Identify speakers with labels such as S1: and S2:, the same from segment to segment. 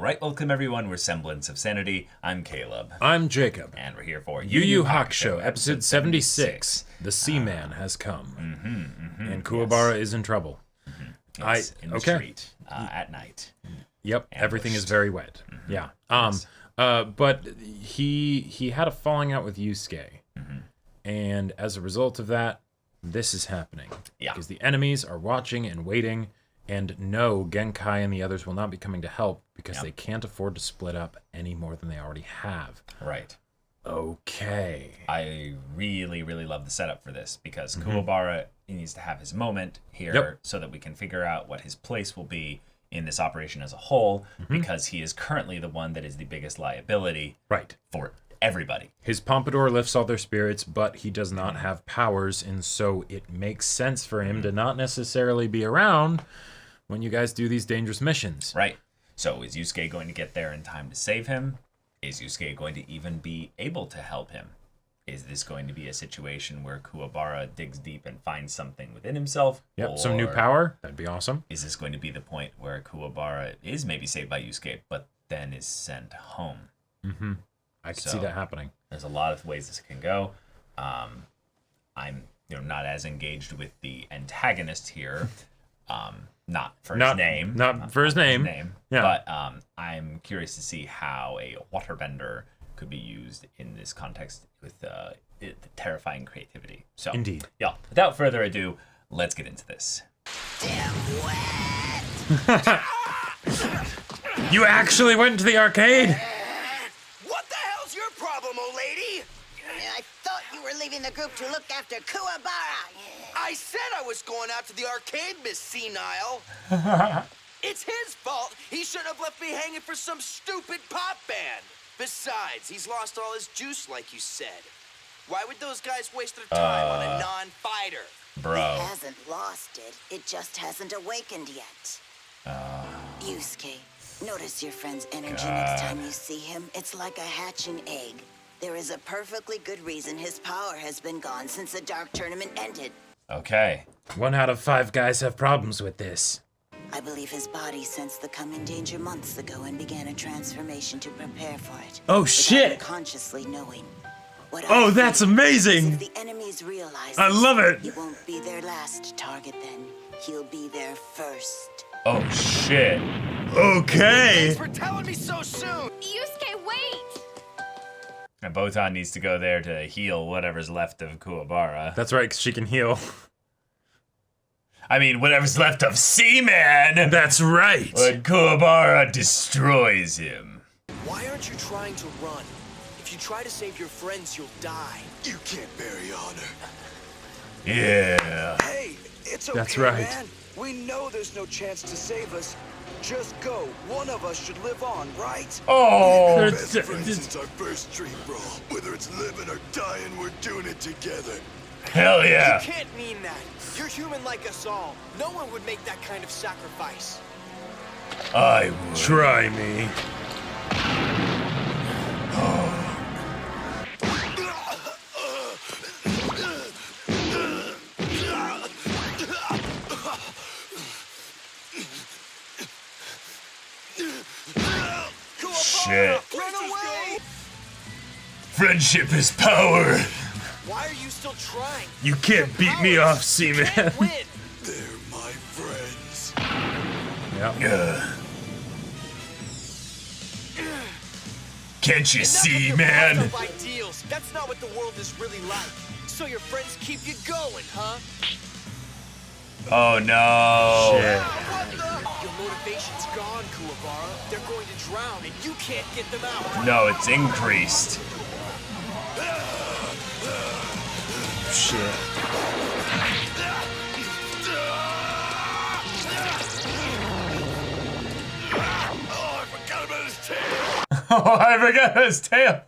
S1: Alright, welcome everyone. We're Semblance of Sanity. I'm Caleb.
S2: I'm Jacob.
S1: And we're here for
S2: Yuu Yuu Hakusho, episode 76. The Seaman has come. And Kuwa is in trouble.
S1: Yes, in the street at night.
S2: Yep, everything is very wet. Yeah. But he had a falling out with Yusuke. And as a result of that, this is happening.
S1: Yeah.
S2: Because the enemies are watching and waiting, and no, Genkai and the others will not be coming to help because they can't afford to split up any more than they already have.
S1: Right.
S2: Okay.
S1: I really, really love the setup for this because Kuwa needs to have his moment here so that we can figure out what his place will be in this operation as a whole, because he is currently the one that is the biggest liability for everybody.
S2: His pompadour lifts all their spirits, but he does not have powers, and so it makes sense for him to not necessarily be around when you guys do these dangerous missions.
S1: Right. So is Yusuke going to get there in time to save him? Is Yusuke going to even be able to help him? Is this going to be a situation where Kuwa digs deep and finds something within himself?
S2: Yep, some new power. That'd be awesome.
S1: Is this going to be the point where Kuwa is maybe saved by Yusuke, but then is sent home?
S2: I can see that happening.
S1: There's a lot of ways this can go. I'm not as engaged with the antagonist here. Not for his name.
S2: Not for his name. Yeah.
S1: But I'm curious to see how a waterbender could be used in this context with the terrifying creativity. So,
S2: indeed.
S1: Yeah. Without further ado, let's get into this.
S3: Damn wet!
S2: You actually went to the arcade?
S3: What the hell's your problem, old lady?
S4: I thought you were leaving the group to look after Kuwa.
S3: I said I was going out to the arcade, Miss Senile. It's his fault. He shouldn't have left me hanging for some stupid pop band. Besides, he's lost all his juice, like you said. Why would those guys waste their time on a non-fighter?
S1: Bro.
S4: He hasn't lost it. It just hasn't awakened yet. Yusuke, notice your friend's energy next time you see him. It's like a hatching egg. There is a perfectly good reason his power has been gone since the Dark Tournament ended.
S1: Okay.
S2: 1 out of 5 guys have problems with this.
S4: I believe his body sensed the coming danger months ago and began a transformation to prepare for it.
S2: Oh, shit!
S4: Consciously knowing.
S2: Oh, that's amazing!
S4: If the enemies realize
S2: I love it!
S4: He won't be their last target then. He'll be their first.
S1: Oh, shit.
S2: Okay!
S3: Thanks for telling me so soon.
S5: Yusuke, wait!
S1: And Botan needs to go there to heal whatever's left of Kuwa.
S2: That's right, 'cause she can heal.
S1: I mean, whatever's left of Seaman!
S2: That's right!
S1: When Kuwa destroys him.
S3: Why aren't you trying to run? If you try to save your friends, you'll die. You can't bury honor.
S1: Yeah.
S6: Hey, it's okay,
S2: That's right.
S6: man. We know there's no chance to save us. Just go. One of us should live on, right?
S1: Oh!
S6: Best friends since our first street brawl. Whether it's living or dying, we're doing it together.
S1: Hell yeah!
S3: You can't mean that. You're human like us all. No one would make that kind of sacrifice.
S1: I would.
S2: Try me.
S1: Shit.
S3: Run away!
S1: Friendship is power.
S3: Why are you still trying?
S2: You can't beat me off, Seaman.
S3: Can't win.
S6: They're my friends.
S2: Yep.
S1: Can't you
S3: Enough
S1: see,
S3: of your
S1: man?
S3: puffed-up ideals. That's not what the world is really like. So your friends keep you going, huh?
S1: Oh no.
S2: Shit.
S3: What the? Your motivation's gone, Kuwa. They're going to drown, and you can't get them out.
S1: No, it's increased.
S2: Shit.
S1: Oh, I forgot his tail.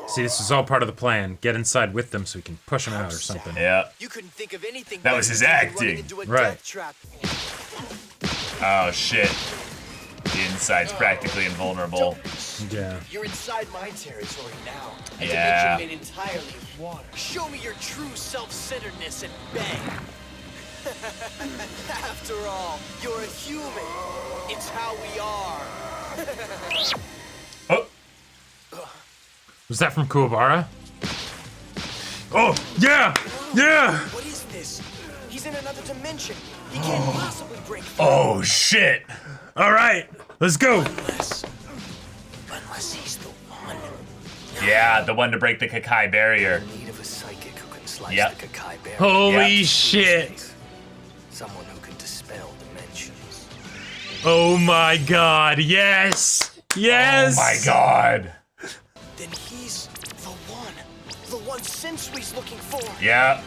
S2: See, this is all part of the plan. Get inside with them so we can push them out or something.
S1: Yeah.
S3: You couldn't think of anything.
S1: That was his
S3: better than running
S1: acting.
S3: into a
S2: Right.
S3: death trap.
S1: Oh shit. The inside's practically invulnerable.
S2: Yeah.
S3: You're inside my territory now.
S1: Yeah.
S3: A dimension made entirely of water. Show me your true self-centeredness and beg. After all, you're a human. It's how we are.
S1: Oh.
S2: Was that from Kuwabara? Oh, yeah! Yeah!
S3: What is this? He's in another dimension. He can't possibly break through.
S1: Oh, shit.
S2: All right, let's go.
S3: Unless he's the one.
S1: Yeah, the one to break the Kakai barrier.
S3: In need of a psychic who can slice
S1: Yep.
S3: the Kakai barrier.
S2: Holy
S1: Yeah.
S2: shit.
S3: Someone who can dispel dimensions.
S2: Oh my god, yes! Yes!
S1: Oh my god.
S3: Then he's the one. The one Sensui's looking for.
S1: Yeah.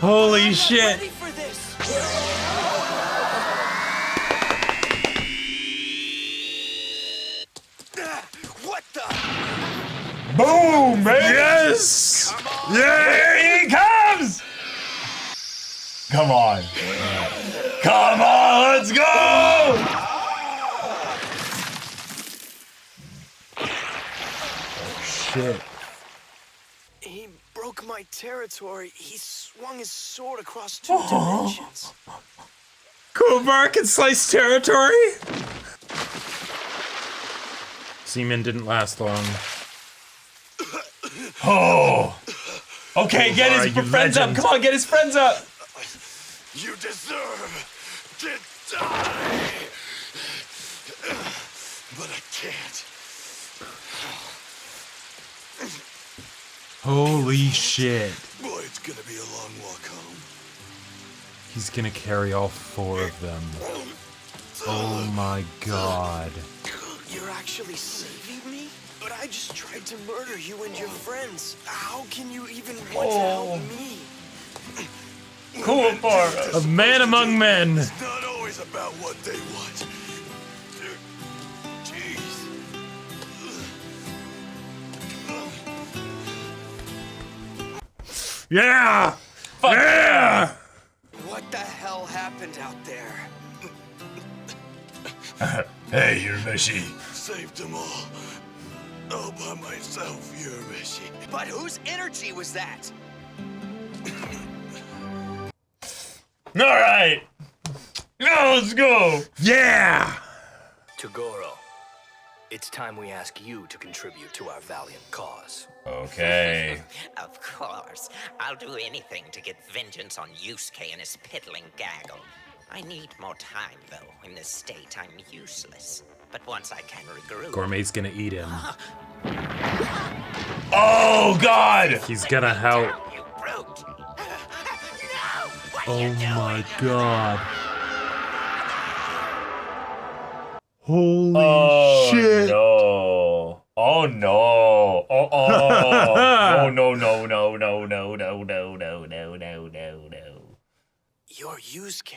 S2: Holy
S3: I'm not
S2: shit!
S3: ready for this. What the?
S1: Boom, baby.
S2: Yes!
S1: Here he comes. Come on. Come on, let's go.
S2: Shit.
S3: He broke my territory. He swung his sword across 2 dimensions.
S2: Kuwabara can slice territory? Seaman didn't last long.
S1: Oh. Okay, get
S2: Kuwabara,
S1: his
S2: you
S1: friends
S2: legend.
S1: up. Come on, get his friends up.
S3: You deserve to die. But I can't.
S2: Holy shit.
S3: Boy, it's gonna be a long walk home.
S2: He's gonna carry all 4 of them. Oh my god.
S3: You're actually saving me? But I just tried to murder you and your friends. How can you even want to help me?
S1: Kuwabara.
S2: A man among men.
S3: It's not always about what they want. Jeez.
S2: Yeah!
S1: Fuck
S2: Yeah!
S3: What the hell happened out there?
S1: Hey, Urameshi.
S3: Saved them all by myself, Urameshi. But whose energy was that?
S1: All right. Now let's go.
S2: Yeah!
S5: Togoro, it's time we ask you to contribute to our valiant cause.
S1: Okay.
S7: Of course. I'll do anything to get vengeance on Yusuke and his piddling gaggle. I need more time, though. In this state, I'm useless. But once I can regroup...
S2: Gourmet's gonna eat him.
S1: Oh God.
S2: He's gonna help.
S7: You brute! No! What are
S2: Oh
S7: you doing?
S2: my god. Holy
S1: Oh
S2: shit.
S1: no. Oh no. Oh no no no no no no no no no no no no.
S3: You're Yusuke.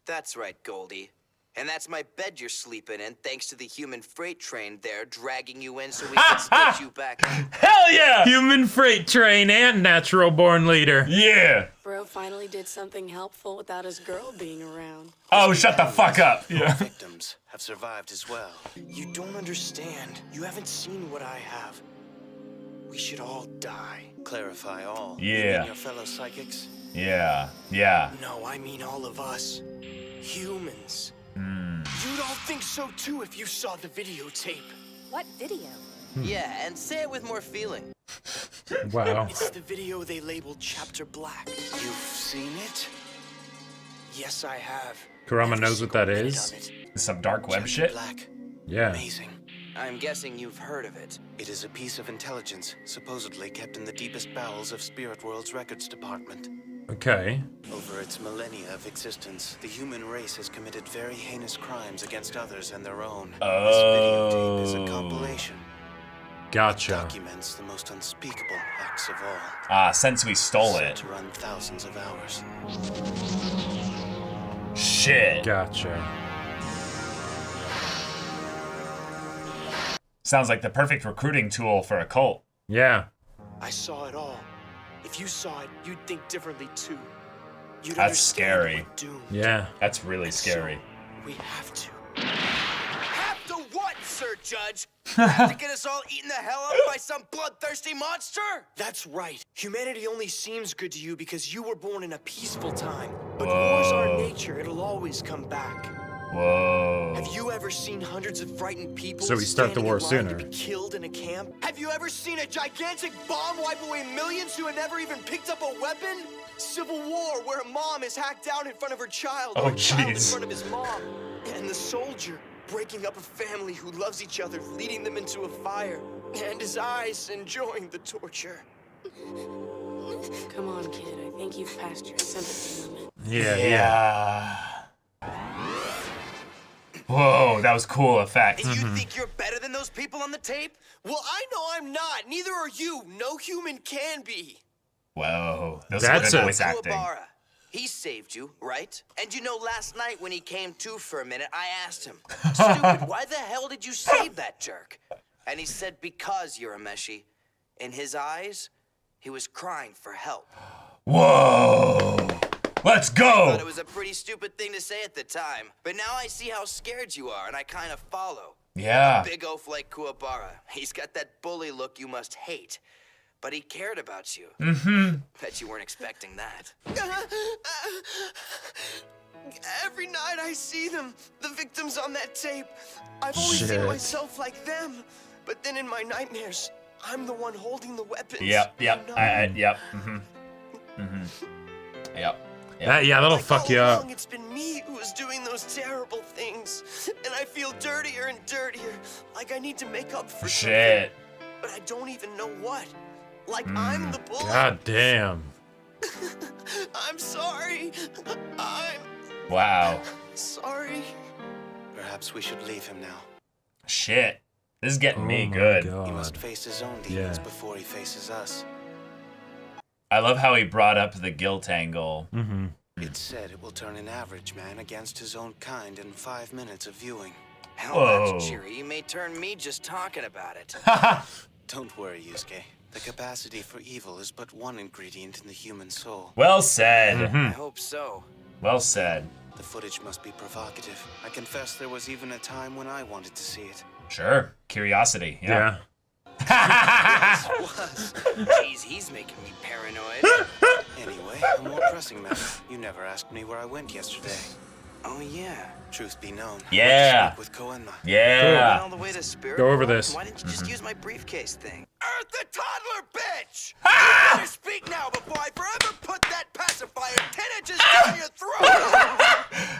S3: That's right, Goldie. And that's my bed you're sleeping in, thanks to the human freight train there dragging you in so we can split you back out.
S1: Hell yeah.
S2: Human freight train and natural born leader.
S1: Yeah.
S8: Bro finally did something helpful without his girl being around.
S1: Oh, shut the fuck up. Yeah.
S5: Victims have survived as well.
S3: You don't understand. You haven't seen what I have. We should all die.
S5: Clarify all.
S1: Yeah.
S5: You mean your fellow psychics?
S1: Yeah. Yeah.
S3: No, I mean all of us. Humans. You'd all think so too if you saw the videotape.
S8: What video?
S3: Yeah, and say it with more feeling.
S2: Wow.
S3: It's the video they labeled Chapter Black. You've seen it? Yes, I have.
S2: Kurama
S3: Every
S2: knows what
S3: single
S2: that
S3: minute
S2: is?
S3: of it.
S1: Some dark web
S5: Chapter
S1: shit.
S5: Black.
S2: Yeah.
S5: Amazing.
S3: I'm guessing you've heard of it.
S5: It is a piece of intelligence supposedly kept in the deepest bowels of Spirit World's records department.
S2: Okay.
S5: Over its millennia of existence, the human race has committed very heinous crimes against others and their own. This videotape is a compilation.
S2: Gotcha.
S5: Documents the most unspeakable acts of all.
S1: Ah, since we stole
S5: Said
S1: it.
S5: to run thousands of hours.
S1: Shit.
S2: Gotcha.
S1: Sounds like the perfect recruiting tool for a cult.
S2: Yeah.
S3: I saw it all. If you saw it, you'd think differently too. You'd
S1: That's
S3: understand
S1: scary.
S3: that we're doomed.
S2: Yeah.
S1: That's really scary.
S3: So, we have to. Have to what, Sir Judge? Have to get us all eaten the hell up by some bloodthirsty monster? That's right. Humanity only seems good to you because you were born in a peaceful time. But war's our nature. It'll always come back.
S1: Whoa.
S3: Have you ever seen hundreds of frightened people
S2: So we start the
S3: standing
S2: war
S3: in line
S2: sooner.
S3: to be killed in a camp? Have you ever seen a gigantic bomb wipe away millions who had never even picked up a weapon? Civil War, where a mom is hacked down in front of her child, or a child in
S1: jeez.
S3: front of his mom, and the soldier breaking up a family who loves each other, leading them into a fire, and his eyes enjoying the torture.
S8: Come on, kid. I think you've passed your sympathy limit.
S2: Yeah.
S1: Whoa, that was cool effect.
S3: And you think you're better than those people on the tape? Well, I know I'm not. Neither are you. No human can be.
S1: Whoa, those
S2: That's
S1: are
S2: a-
S1: good voice acting.
S3: Kuwa, he saved you, right? And you know, last night when he came to for a minute, I asked him, stupid, why the hell did you save that jerk? And he said, because, Urameshi. In his eyes, he was crying for help.
S1: Whoa, let's
S3: I thought it
S1: go.
S3: was a pretty stupid thing to say at the time, but now I see how scared you are, and I kind of follow.
S1: Yeah.
S3: Big oaf like Kuwabara. He's got that bully look you must hate. But he cared about you. Bet you weren't expecting that. Every night I see them, the victims on that tape. I've always
S2: Shit.
S3: seen myself like them. But then in my nightmares, I'm the one holding the weapons.
S1: Yep.
S3: Yep.
S1: Yep.
S2: That'll
S3: Like
S2: fuck
S3: all
S2: you up.
S3: along, it's been me who is doing those terrible things. And I feel dirtier and dirtier. Like I need to make up for
S1: Shit.
S3: something. But I don't even know what. Like I'm the bully.
S2: God damn.
S3: I'm sorry. I'm
S1: Wow.
S3: sorry.
S5: Perhaps we should leave him now.
S1: Shit. This is getting me
S2: Oh my
S1: good.
S5: He
S2: God.
S5: must face his own demons
S2: Yeah.
S5: before he faces us.
S1: I love how he brought up the guilt angle.
S5: It's said it will turn an average man against his own kind in 5 minutes of viewing.
S3: Hell,
S1: Whoa.
S3: that's cheery. You may turn me just talking about it.
S5: Don't worry, Yusuke. The capacity for evil is but one ingredient in the human soul.
S1: Well said.
S3: I hope so.
S1: Well said.
S5: The footage must be provocative. I confess there was even a time when I wanted to see it.
S1: Sure. Curiosity. Yeah.
S3: Was. Jeez, he's making me paranoid.
S5: Anyway, a more pressing matter. You never asked me where I went yesterday.
S3: Oh yeah.
S5: Truth be known,
S1: Yeah.
S5: I went to sleep with Koenma.
S3: Went
S1: Yeah.
S3: all the way to Spirit
S2: Go over
S3: World?
S2: this.
S3: Why didn't you just use my briefcase thing? Earth the toddler bitch! You better speak now before I forever put that pacifier 10 inches down your throat!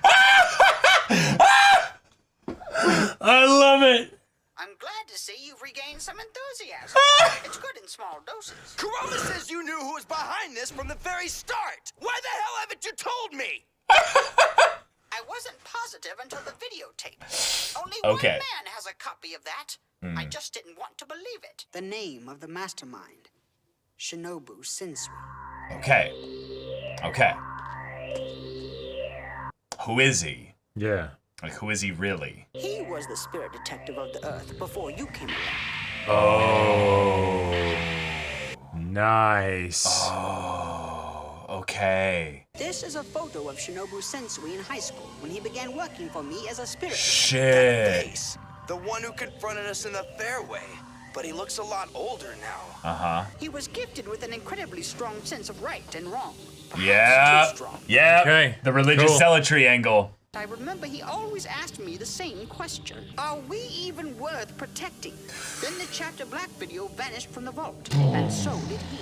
S1: I love it.
S9: I'm glad to see you've regained some enthusiasm. It's good in small doses.
S3: Kurama says you knew who was behind this from the very start! Why the hell haven't you told me?
S9: I wasn't positive until the videotape. Only
S1: Okay.
S9: one man has a copy of that. I just didn't want to believe it.
S10: The name of the mastermind, Shinobu Sensui.
S1: Okay. Okay. Who is he?
S2: Yeah.
S1: Like, who is he really?
S10: He was the spirit detective of the Earth before you came along.
S2: Oh. Nice.
S1: Oh, okay.
S10: This is a photo of Shinobu Sensui in high school when he began working for me as a spirit detective.
S1: Shit.
S3: Face. The one who confronted us in the fairway. But he looks a lot older now.
S1: Uh-huh.
S10: He was gifted with an incredibly strong sense of right and wrong. Perhaps
S1: Yeah.
S10: too strong.
S1: Yeah.
S2: Okay,
S1: The religious
S2: cool.
S1: zealotry angle.
S10: I remember he always asked me the same question. Are we even worth protecting? Then the Chapter Black video vanished from the vault, and so did he.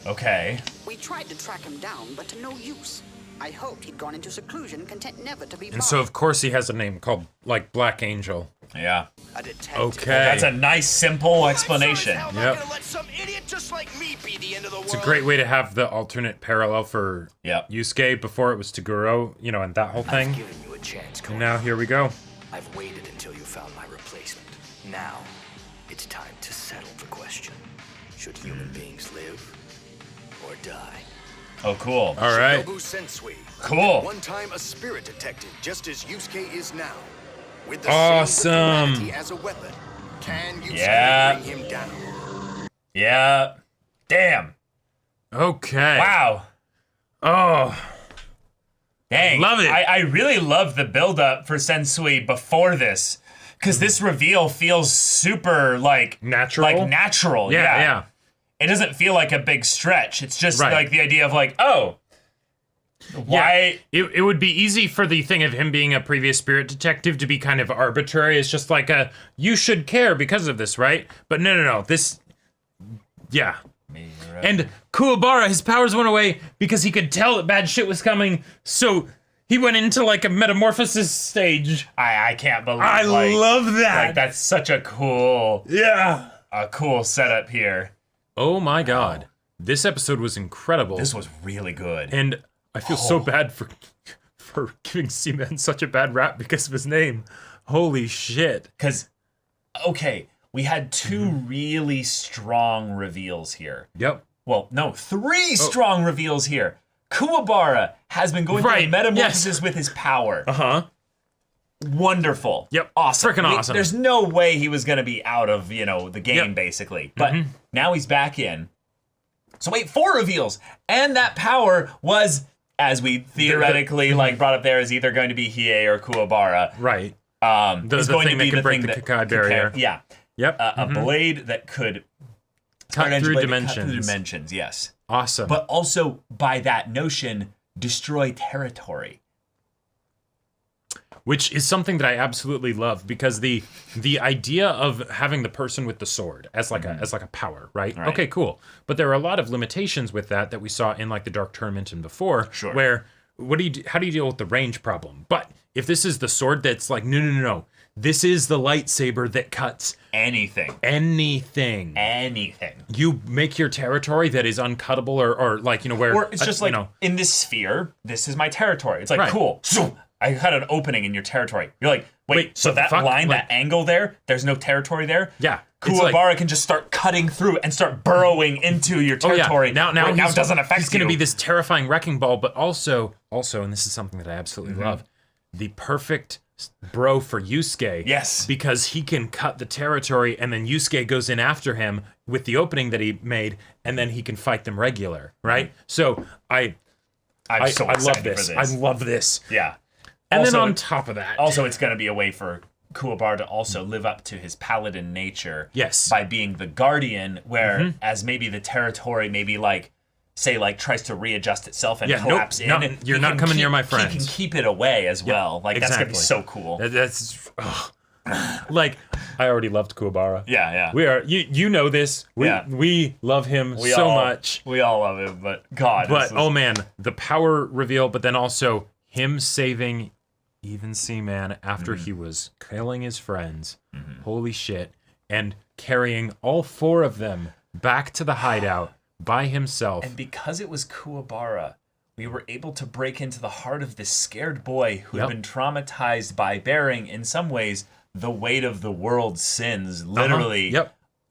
S1: Okay.
S10: We tried to track him down, but to no use. I hoped he'd gone into seclusion, content never to be
S2: And so, of course, he has a name called, like, Black Angel.
S1: Yeah.
S3: A detective.
S2: Okay.
S1: That's a nice, simple explanation.
S3: I'm
S2: Yep.
S3: not gonna let some idiot just like me be the end of the world.
S2: It's a great way to have the alternate parallel for
S1: Yep.
S2: Yusuke before it was Toguro, you know, and that whole thing.
S3: I've given you a chance,
S2: And now here we go.
S3: I've waited until you found my replacement. Now, it's time to settle the question. Should human beings live or die?
S1: Oh, cool.
S2: All right.
S11: Shinobu Sensui.
S1: Cool.
S11: One time a spirit detective, just as Yusuke is now. With the
S2: Awesome.
S11: same humanity as a weapon. Can Yusuke
S1: Yeah.
S11: bring him down?
S1: Yeah. Damn.
S2: Okay.
S1: Wow.
S2: Oh.
S1: Dang.
S2: Love it.
S1: I really love the build-up for Sensui before this. Because this reveal feels super, like...
S2: Natural?
S1: Like, natural.
S2: Yeah.
S1: It doesn't feel like a big stretch. It's just,
S2: Right.
S1: like, the idea of, like, oh... Why?
S2: Yeah, it would be easy for the thing of him being a previous spirit detective to be kind of arbitrary. It's just like you should care because of this, right? But no. This, yeah. And Kuwabara, his powers went away because he could tell that bad shit was coming, so he went into like a metamorphosis stage.
S1: I can't believe
S2: I love that.
S1: Like, that's such a cool...
S2: Yeah.
S1: A cool setup here.
S2: Oh my god. This episode was incredible.
S1: This was really good.
S2: And I feel so bad for giving Seaman such a bad rap because of his name. Holy shit.
S1: Because, okay, we had two really strong reveals here.
S2: Yep.
S1: Well, no, three strong reveals here. Kuwabara has been going through a metamorphosis with his power.
S2: Uh-huh.
S1: Wonderful.
S2: Yep.
S1: Awesome.
S2: Freaking awesome.
S1: There's no way he was going to be out of, the game, basically. But now he's back in. So wait, 4 reveals. And that power was, as we theoretically brought up there, is either going to be Hiei or Kuwabara.
S2: Right.
S1: The
S2: thing that could break the Kakai barrier.
S1: Yeah.
S2: Yep.
S1: A blade that could
S2: cut through dimensions.
S1: Cut through dimensions, yes.
S2: Awesome.
S1: But also, by that notion, destroy territory.
S2: Which is something that I absolutely love, because the idea of having the person with the sword as like a power, right? Okay, cool. But there are a lot of limitations with that we saw in like the Dark Tournament and before, where how do you deal with the range problem? But if this is the sword that's like no, this is the lightsaber that cuts
S1: anything.
S2: You make your territory that is uncuttable or like where,
S1: or it's just in this sphere, this is my territory. It's like cool. So I had an opening in your territory. You're like, wait so that line, that angle there, there's no territory there?
S2: Yeah.
S1: Kuwabara can just start cutting through and start burrowing into your territory.
S2: Now
S1: it doesn't affect
S2: He's going to be this terrifying wrecking ball, but also, and this is something that I absolutely love, the perfect bro for Yusuke.
S1: Yes.
S2: Because he can cut the territory, and then Yusuke goes in after him with the opening that he made, and then he can fight them regular, right? So I love this. I love this.
S1: Yeah.
S2: And also, then on top of that...
S1: Also, it's going to be a way for Kuwabara to also live up to his paladin nature.
S2: Yes.
S1: By being the guardian, where as maybe the territory maybe tries to readjust itself and collapse in.
S2: No, you're not coming near my friends.
S1: He can keep it away as well. Like, that's going to be so cool.
S2: That's... like, I already loved Kuwabara.
S1: Yeah.
S2: We are... You know this. We love him so much.
S1: We all love him, but God.
S2: But, oh man, the power reveal, but then also him saving... even Seaman after he was killing his friends. Holy shit. And carrying all 4 of them back to the hideout by himself.
S1: And because it was Kuwabara, we were able to break into the heart of this scared boy who had been traumatized by bearing, in some ways, the weight of the world's sins, literally,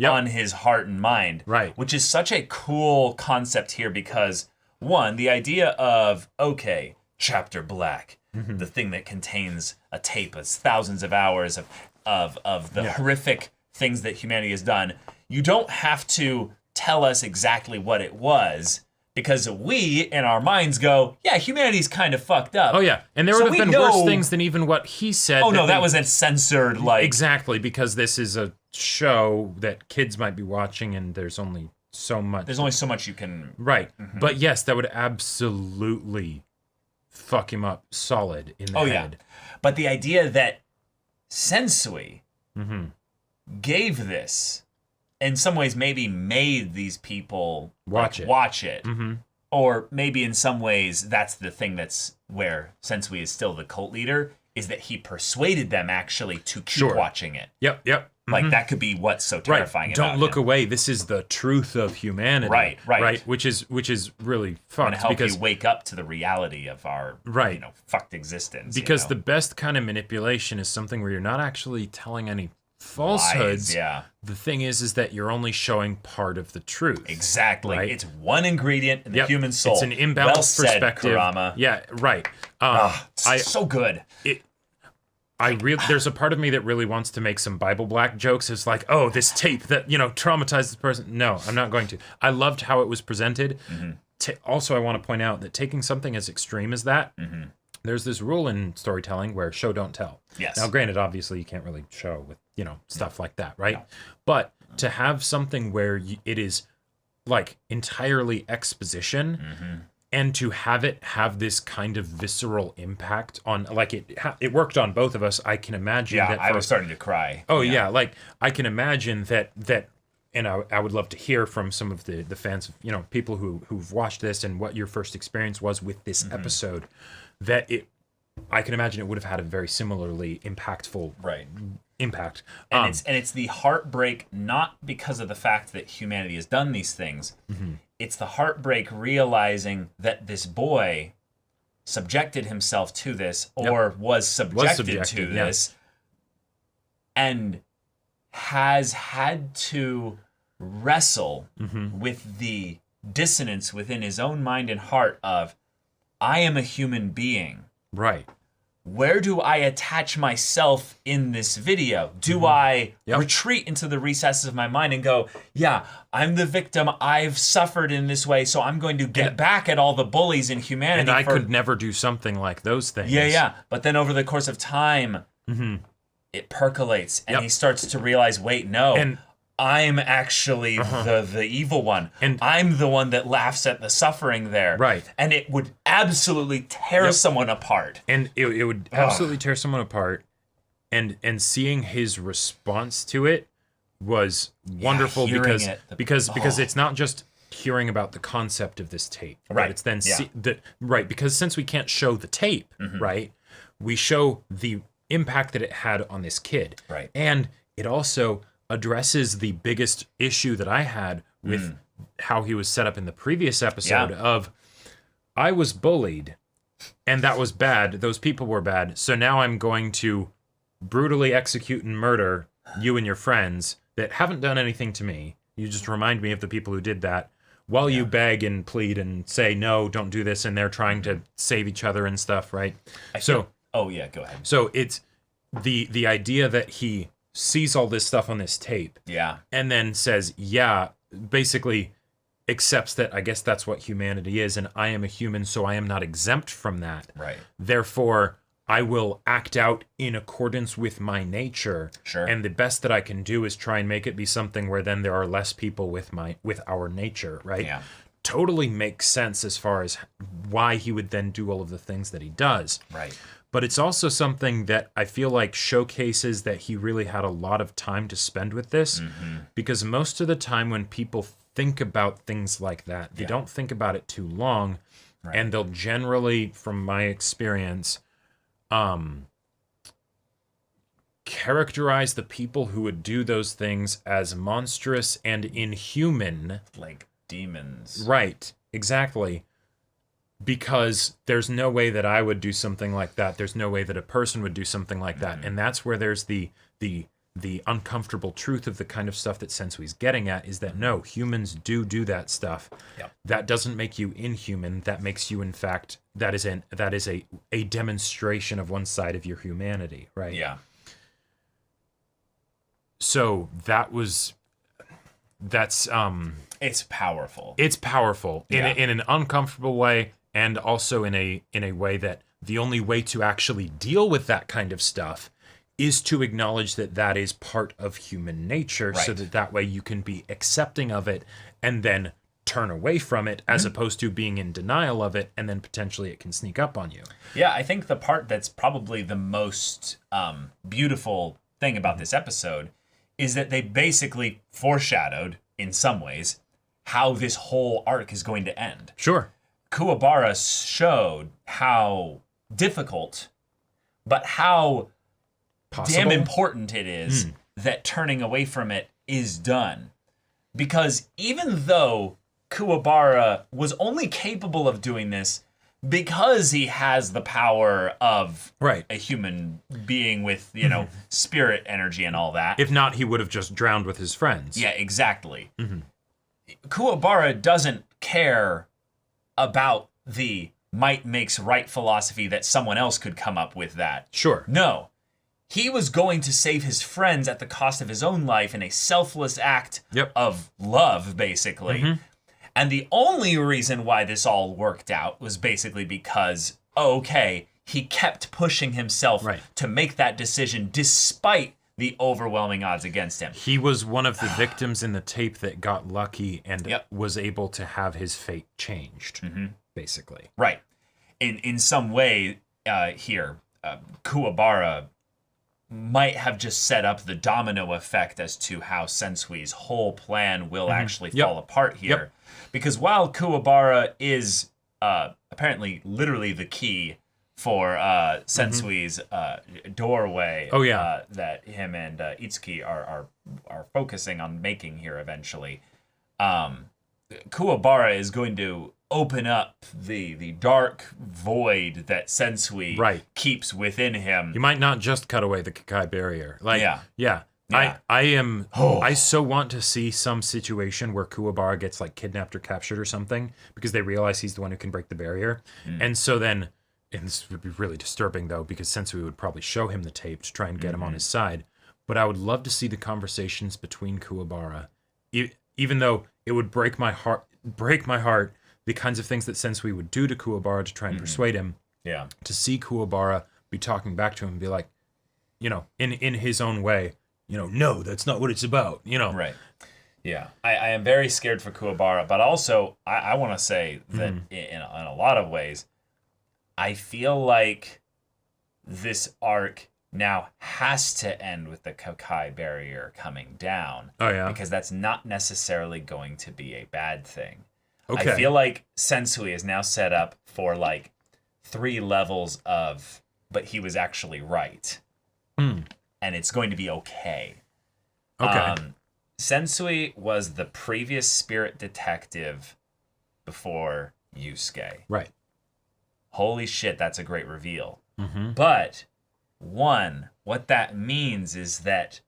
S1: on his heart and mind.
S2: Right.
S1: Which is such a cool concept here because, one, the idea of, okay, Chapter Black, the thing that contains a tape of thousands of hours of the horrific things that humanity has done. You don't have to tell us exactly what it was, because we, in our minds, go, yeah, humanity's kind of fucked up.
S2: Oh, yeah. And there would have been worse things than even what he said.
S1: Oh, no, that was a censored,
S2: Exactly, because this is a show that kids might be watching, and there's only so much.
S1: There's only so much you can...
S2: Right. But yes, that would absolutely... fuck him up solid in the head.
S1: But the idea that Sensui gave this, in some ways maybe made these people watch it. Or maybe in some ways that's the thing that's where Sensui is still the cult leader, is that he persuaded them actually to keep watching it.
S2: Yep.
S1: Like, that could be what's so terrifying about
S2: Don't look away. This is the truth of humanity.
S1: Right.
S2: Which is really fucked.
S1: And help you wake up to the reality of our fucked existence.
S2: Because the best kind of manipulation is something where you're not actually telling any falsehoods.
S1: Lies,
S2: The thing is that you're only showing part of the truth.
S1: Exactly.
S2: Right?
S1: It's one ingredient in the human soul.
S2: It's an imbalanced perspective.
S1: Kurama.
S2: Yeah, right.
S1: So good.
S2: There's a part of me that really wants to make some Bible Black jokes. It's like, oh, this tape that, traumatized this person. No, I'm not going to. I loved how it was presented. Also, I want to point out that taking something as extreme as that, there's this rule in storytelling where show, don't tell.
S1: Yes.
S2: Now, granted, obviously, you can't really show with, stuff like that, right? No. But to have something where it is, like, entirely exposition and to have it have this kind of visceral impact on, like, it worked on both of us. I can imagine that
S1: I was starting to cry.
S2: Oh yeah, like I can imagine that and I would love to hear from some of the fans, you know, people who've watched this and what your first experience was with this episode, that I can imagine it would have had a very similarly impactful impact.
S1: And it's the heartbreak, not because of the fact that humanity has done these things. It's the heartbreak realizing that this boy subjected himself to this, or was subjected to this, and has had to wrestle with the dissonance within his own mind and heart of, I am a human being.
S2: Right.
S1: Where do I attach myself in this video? Do I retreat into the recesses of my mind and go, yeah, I'm the victim, I've suffered in this way, so I'm going to get back at all the bullies in humanity.
S2: And I could never do something like those things.
S1: Yeah. But then over the course of time, it percolates, and he starts to realize, wait, no, I'm actually the evil one. And I'm the one that laughs at the suffering there.
S2: Right.
S1: And it would absolutely tear someone apart.
S2: And it would absolutely tear someone apart. And seeing his response to it was wonderful, because it's not just hearing about the concept of this tape. Right. It's then because since we can't show the tape, right, we show the impact that it had on this kid.
S1: Right.
S2: And it also addresses the biggest issue that I had with how he was set up in the previous episode of, I was bullied and that was bad. Those people were bad. So now I'm going to brutally execute and murder you and your friends that haven't done anything to me. You just remind me of the people who did that, while you beg and plead and say, no, don't do this. And they're trying to save each other and stuff. Right.
S1: Go ahead.
S2: So it's the idea that he sees all this stuff on this tape, and then says, basically accepts that, I guess that's what humanity is, and I am a human, so I am not exempt from that.
S1: Right.
S2: Therefore, I will act out in accordance with my nature.
S1: Sure.
S2: And the best that I can do is try and make it be something where then there are less people with our nature, right?
S1: Yeah.
S2: Totally makes sense as far as why he would then do all of the things that he does.
S1: Right.
S2: But it's also something that I feel like showcases that he really had a lot of time to spend with this, because most of the time when people think about things like that, they don't think about it too long, and they'll generally, from my experience, characterize the people who would do those things as monstrous and inhuman.
S1: Like demons.
S2: Right, exactly. Because there's no way that I would do something like that. There's no way that a person would do something like that. And that's where there's the uncomfortable truth of the kind of stuff that Sensui's getting at, is that no, humans do that stuff.
S1: Yep.
S2: That doesn't make you inhuman. That makes you, in fact, that is a demonstration of one side of your humanity, right?
S1: Yeah.
S2: So it's
S1: powerful.
S2: It's powerful in an uncomfortable way, and also in a way that the only way to actually deal with that kind of stuff is to acknowledge that is part of human nature, so that way you can be accepting of it and then turn away from it, as opposed to being in denial of it, and then potentially it can sneak up on you.
S1: Yeah, I think the part that's probably the most beautiful thing about this episode is that they basically foreshadowed, in some ways, how this whole arc is going to end.
S2: Sure.
S1: Bara showed how difficult, but how damn important it is that turning away from it is done. Because even though Bara was only capable of doing this because he has the power of a human being with, spirit energy and all that.
S2: If not, he would have just drowned with his friends.
S1: Yeah, exactly. Bara doesn't care about the might makes right philosophy that someone else could come up with that.
S2: Sure.
S1: No. He was going to save his friends at the cost of his own life in a selfless act of love, basically. And the only reason why this all worked out was basically because, he kept pushing himself to make that decision despite the overwhelming odds against him.
S2: He was one of the victims in the tape that got lucky and was able to have his fate changed. basically.
S1: Right. In some way, here, Kuwabara might have just set up the domino effect as to how Sensui's whole plan will actually fall apart here. Because while Kuwabara is apparently literally the key for Sensui's doorway that him and Itsuki are focusing on making here eventually, Kuwabara is going to open up the dark void that Sensui keeps within him.
S2: You might not just cut away the Kakai barrier. Like,
S1: yeah.
S2: I so want to see some situation where Kuwabara gets like kidnapped or captured or something because they realize he's the one who can break the barrier. And so then, and this would be really disturbing though, because Sensui would probably show him the tape to try and get him on his side. But I would love to see the conversations between Kuwabara, even though it would break my heart, the kinds of things that Sensui would do to Kuwabara to try and persuade him.
S1: Yeah.
S2: To see Kuwabara be talking back to him and be like, you know, in his own way, you know, no, that's not what it's about, you know.
S1: Right. Yeah. I am very scared for Kuwabara, but also I want to say that in a lot of ways, I feel like this arc now has to end with the Kakai barrier coming down.
S2: Oh, yeah?
S1: Because that's not necessarily going to be a bad thing.
S2: Okay.
S1: I feel like Sensui is now set up for like 3 levels of, but he was actually right. And it's going to be okay.
S2: Okay.
S1: Sensui was the previous spirit detective before Yusuke.
S2: Right.
S1: Holy shit, that's a great reveal. But, what that means is that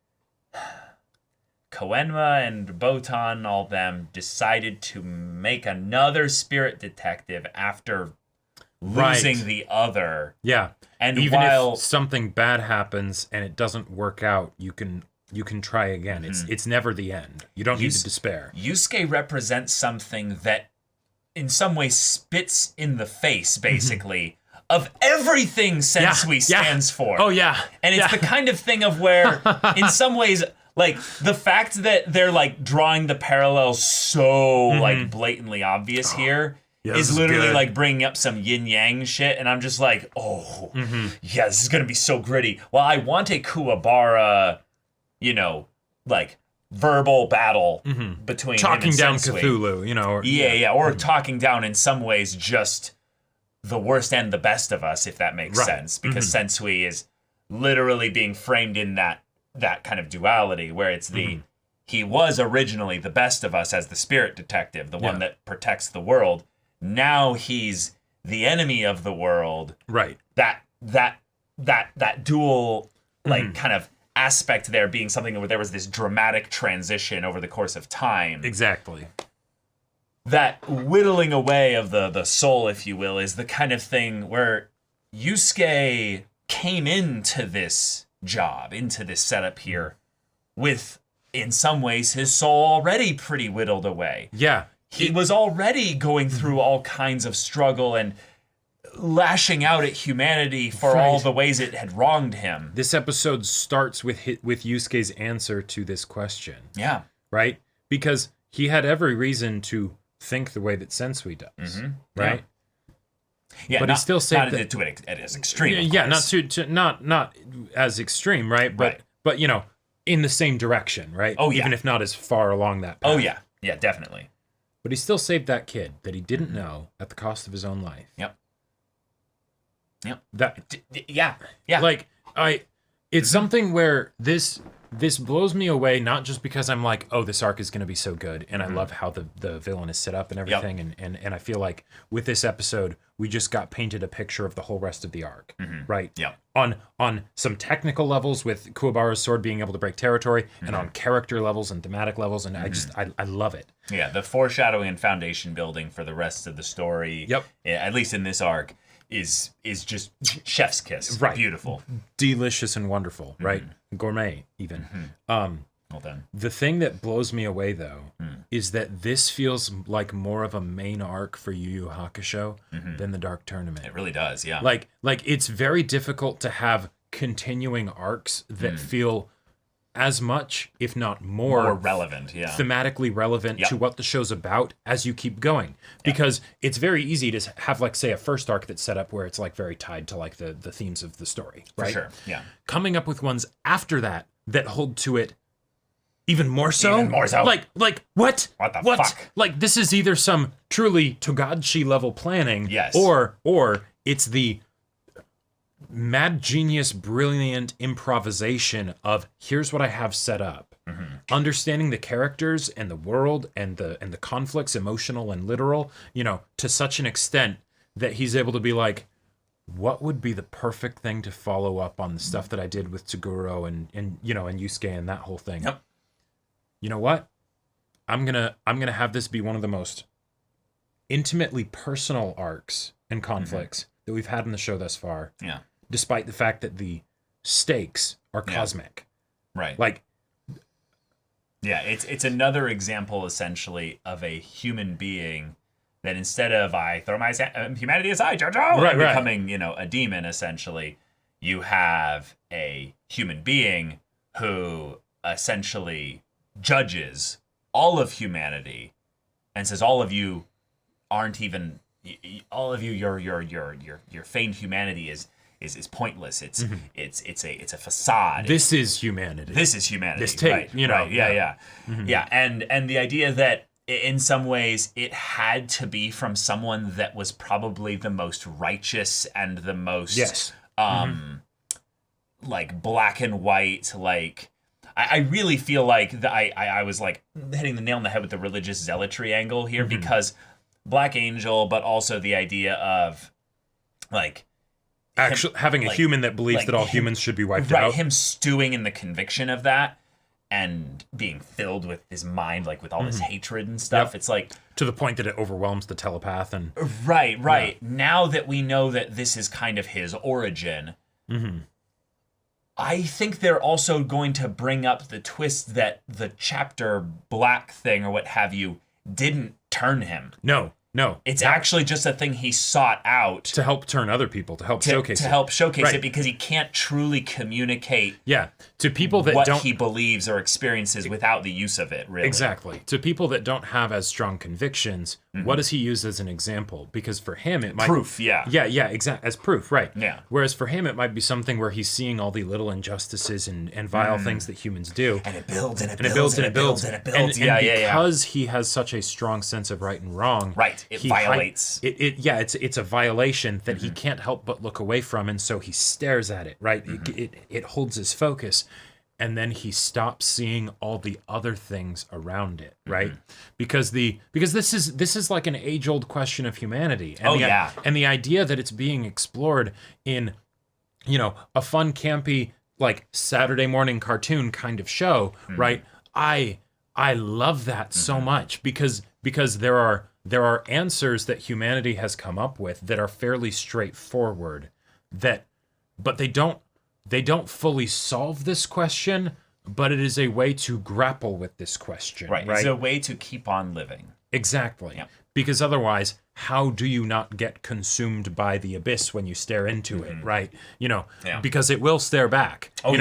S1: Koenma and Botan, all them, decided to make another spirit detective after losing the other.
S2: Yeah.
S1: And
S2: even
S1: while
S2: if something bad happens and it doesn't work out, you can try again. It's never the end. You don't need to despair.
S1: Yusuke represents something that in some way spits in the face, basically, of everything Sensui stands for.
S2: Oh, yeah.
S1: And it's the kind of thing of where, in some ways, like, the fact that they're, like, drawing the parallels so, like, blatantly obvious here is literally, like, bringing up some yin-yang shit, and I'm just like, yeah, this is gonna be so gritty. Well, I want a Kuwabara, you know, like, verbal battle between
S2: talking
S1: him and
S2: down
S1: Sensui.
S2: Cthulhu, you know.
S1: Or talking down, in some ways, just the worst and the best of us, if that makes sense, because Sensui is literally being framed in that kind of duality where it's he was originally the best of us as the spirit detective, the one that protects the world. Now he's the enemy of the world.
S2: Right.
S1: That dual like kind of aspect there being something where there was this dramatic transition over the course of time.
S2: Exactly.
S1: That whittling away of the soul, if you will, is the kind of thing where Yusuke came into this job, into this setup here, with, in some ways, his soul already pretty whittled away.
S2: Yeah.
S1: He was already going through all kinds of struggle and lashing out at humanity for all the ways it had wronged him.
S2: This episode starts with Yusuke's answer to this question.
S1: Yeah.
S2: Right? Because he had every reason to think the way that Sensui does. Right?
S1: Yeah,
S2: but he still said
S1: not to it as extreme.
S2: Yeah, not as extreme, right? But you know, in the same direction, right?
S1: Oh yeah.
S2: Even if not as far along that path.
S1: Oh yeah. Yeah, definitely.
S2: But he still saved that kid that he didn't know at the cost of his own life.
S1: Yep.
S2: Yeah. Like it's something where this blows me away, not just because I'm like, oh, this arc is going to be so good, and I love how the villain is set up and everything, and I feel like with this episode, we just got painted a picture of the whole rest of the arc, right?
S1: Yeah.
S2: On some technical levels with Kuwabara's sword being able to break territory, and on character levels and thematic levels, and I love it.
S1: Yeah, the foreshadowing and foundation building for the rest of the story, at least in this arc, is just chef's kiss.
S2: Right.
S1: Beautiful.
S2: Delicious and wonderful, right? Gourmet, even.
S1: Well done.
S2: The thing that blows me away, though, is that this feels like more of a main arc for Yu Yu Hakusho than the Dark Tournament.
S1: It really does, yeah.
S2: Like it's very difficult to have continuing arcs that feel as much, if not more
S1: relevant,
S2: thematically relevant to what the show's about as you keep going. Because it's very easy to have, like, say, a first arc that's set up where it's, like, very tied to, like, the themes of the story, right?
S1: For sure, yeah.
S2: Coming up with ones after that hold to it even more so. Like what?
S1: What the fuck?
S2: Like, this is either some truly Togashi level planning, or it's the mad genius, brilliant improvisation of here's what I have set up. Understanding the characters and the world and the conflicts, emotional and literal, to such an extent that he's able to be like, what would be the perfect thing to follow up on the stuff that I did with Toguro and Yusuke and that whole thing.
S1: Yep.
S2: You know what? I'm gonna have this be one of the most intimately personal arcs and conflicts that we've had in the show thus far.
S1: Yeah.
S2: Despite the fact that the stakes are cosmic.
S1: Right.
S2: Like,
S1: yeah, it's another example essentially of a human being that instead of I throw my humanity aside, JoJo, and becoming, a demon essentially, you have a human being who essentially judges all of humanity and says all of you aren't even your feigned humanity is pointless. It's a facade.
S2: This is humanity.
S1: This
S2: tape,
S1: right, right, yeah. And the idea that in some ways it had to be from someone that was probably the most righteous and the most like black and white, like I really feel like I was like hitting the nail on the head with the religious zealotry angle here, because Black Angel, but also the idea of like
S2: actually having a human that believes that all humans should be wiped out.
S1: Him stewing in the conviction of that and being filled with his mind, like with all this hatred and stuff. It's like
S2: to the point that it overwhelms the telepath and
S1: right. Yeah. Now that we know that this is kind of his origin, I think they're also going to bring up the twist that the chapter black thing or what have you didn't turn him.
S2: No.
S1: It's actually just a thing he sought out
S2: to help turn other people, to help showcase
S1: it, because he can't truly communicate
S2: to people that
S1: what
S2: don't
S1: he believes or experiences without the use of it, really.
S2: Exactly. To people that don't have as strong convictions, what does he use as an example? Because for him it might
S1: proof,
S2: exactly, as proof, right.
S1: Yeah.
S2: Whereas for him it might be something where he's seeing all the little injustices and vile things that humans do.
S1: And it builds and it builds and it builds and it builds.
S2: And because he has such a strong sense of right and wrong.
S1: Right. It violates.
S2: It's a violation that he can't help but look away from, and so he stares at it, right? It holds his focus, and then he stops seeing all the other things around it, right? Because this is like an age-old question of humanity. And and the idea that it's being explored in, a fun, campy, like Saturday morning cartoon kind of show, right? I love that so much because there are answers that humanity has come up with that are fairly straightforward, but they don't fully solve this question, but it is a way to grapple with this question.
S1: Right. It's a way to keep on living.
S2: Exactly.
S1: Yeah.
S2: Because otherwise, how do you not get consumed by the abyss when you stare into it, right? Because it will stare back. And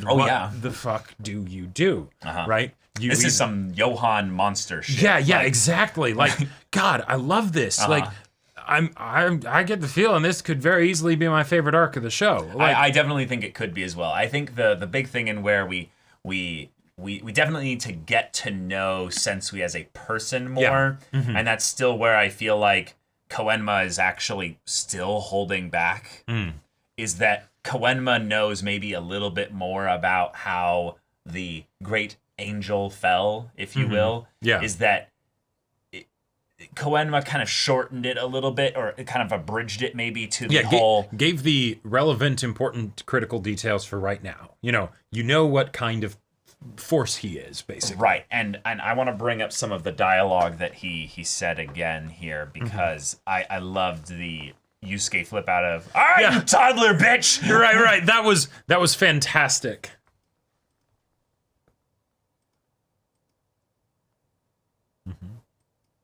S2: what the fuck do you do, right?
S1: This is some Johan monster shit.
S2: Yeah, exactly. Like, God, I love this. Like, I get the feeling this could very easily be my favorite arc of the show. Like,
S1: I definitely think it could be as well. I think the big thing in where we definitely need to get to know Sensui as a person more, and that's still where I feel like Koenma is actually still holding back. Is that Koenma knows maybe a little bit more about how the great angel fell, if you will. Is that Koenma kind of shortened it a little bit, or kind of abridged it maybe to the whole...
S2: Gave the relevant, important, critical details for right now. You know what kind of force he is, basically.
S1: Right, and I want to bring up some of the dialogue that he said again here, because I loved the Yusuke flip out of, all right, you toddler bitch!
S2: Right. That was fantastic.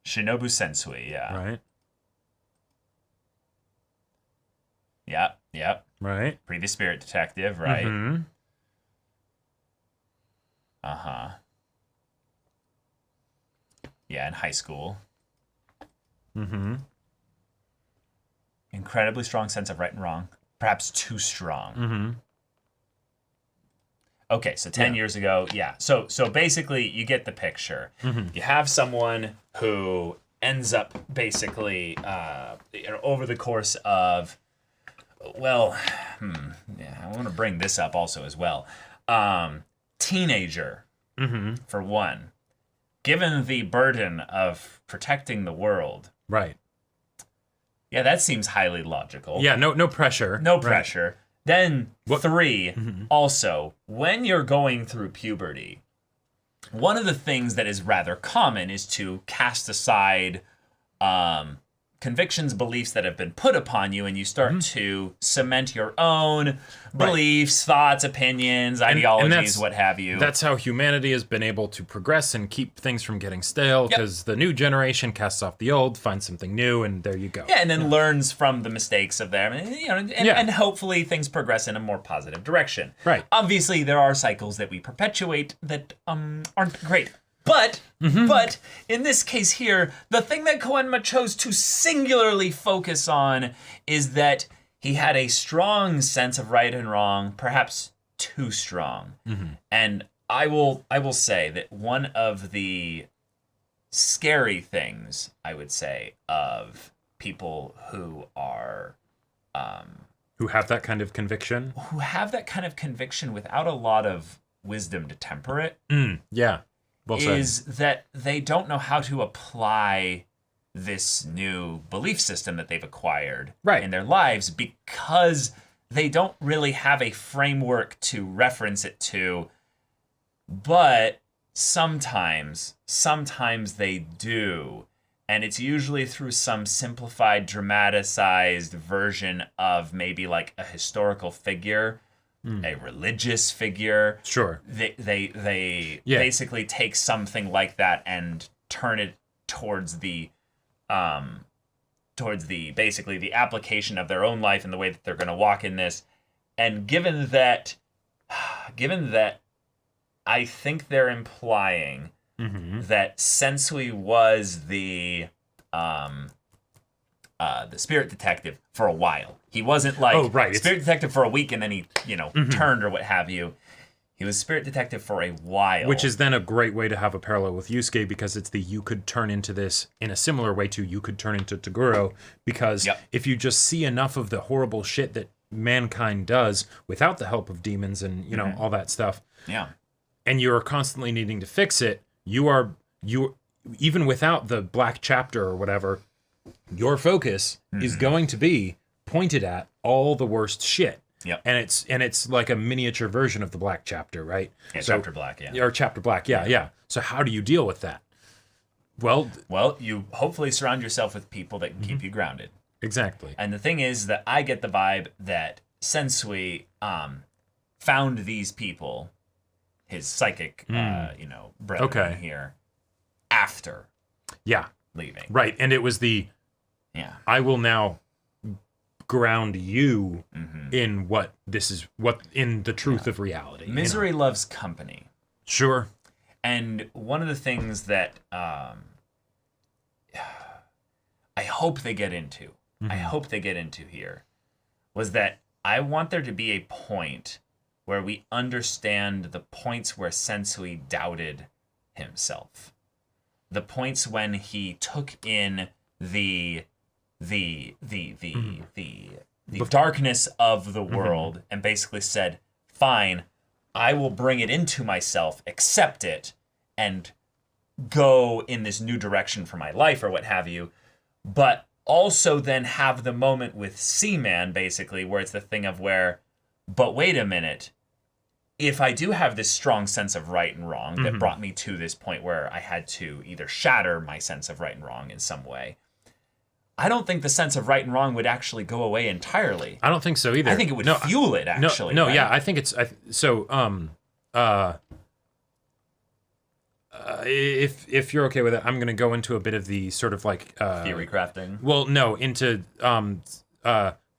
S1: Shinobu Sensui,
S2: Right.
S1: Yep.
S2: Right.
S1: Previous spirit detective, right. Yeah, in high school.
S2: Mm-hmm.
S1: Incredibly strong sense of right and wrong. Perhaps too strong.
S2: Mm-hmm.
S1: Okay, so 10 years ago, yeah. So basically, you get the picture.
S2: Mm-hmm.
S1: You have someone who ends up basically, over the course of, well, I want to bring this up also as well. Teenager, for one, given the burden of protecting the world.
S2: Right.
S1: Yeah, that seems highly logical.
S2: Yeah, no pressure.
S1: No pressure. Then 3, also, when you're going through puberty, one of the things that is rather common is to cast aside convictions, beliefs that have been put upon you, and you start to cement your own beliefs, thoughts, opinions, ideologies, what have you.
S2: That's how humanity has been able to progress and keep things from getting stale, because the new generation casts off the old, finds something new, and there you go.
S1: Yeah, and then learns from the mistakes of them, and hopefully things progress in a more positive direction.
S2: Right.
S1: Obviously, there are cycles that we perpetuate that aren't great. But in this case here, the thing that Koenma chose to singularly focus on is that he had a strong sense of right and wrong, perhaps too strong. And I will say that one of the scary things, I would say, of people who are
S2: who have that kind of conviction
S1: without a lot of wisdom to temper it.
S2: Yeah. Well
S1: is that they don't know how to apply this new belief system that they've acquired in their lives, because they don't really have a framework to reference it to. But sometimes they do. And it's usually through some simplified, dramatized version of maybe like a historical figure, a religious figure.
S2: Sure.
S1: They basically take something like that and turn it towards the basically the application of their own life and the way that they're going to walk in this. And given that I think they're implying that Sensui was the spirit detective for a while. He wasn't like spirit detective for a week and then he, turned or what have you. He was spirit detective for a while.
S2: Which is then a great way to have a parallel with Yusuke, because it's you could turn into this in a similar way to you could turn into Toguro, because if you just see enough of the horrible shit that mankind does without the help of demons and, all that stuff.
S1: Yeah.
S2: And you're constantly needing to fix it, you even without the black chapter or whatever, your focus is going to be pointed at all the worst shit.
S1: Yep.
S2: And it's like a miniature version of the black chapter, right?
S1: Yeah, chapter black, yeah.
S2: Or chapter black, yeah. So how do you deal with that? Well,
S1: you hopefully surround yourself with people that can keep you grounded.
S2: Exactly.
S1: And the thing is that I get the vibe that Sensui found these people, his psychic, brethren here, after leaving.
S2: Right, and it was I will now ground you in in the truth of reality.
S1: Misery loves company.
S2: Sure.
S1: And one of the things that I hope they get into, here, was that I want there to be a point where we understand the points where Sensui doubted himself. The points when he took in the darkness of the world and basically said, fine, I will bring it into myself, accept it, and go in this new direction for my life or what have you. But also then have the moment with Seaman, basically, where it's the thing of but wait a minute, if I do have this strong sense of right and wrong that brought me to this point where I had to either shatter my sense of right and wrong in some way, I don't think the sense of right and wrong would actually go away entirely.
S2: I don't think so either.
S1: I think it would fuel it, actually.
S2: No,
S1: right?
S2: yeah, I think it's if you're okay with it, I'm going to go into a bit of the sort of like
S1: theory crafting.
S2: Well, no, into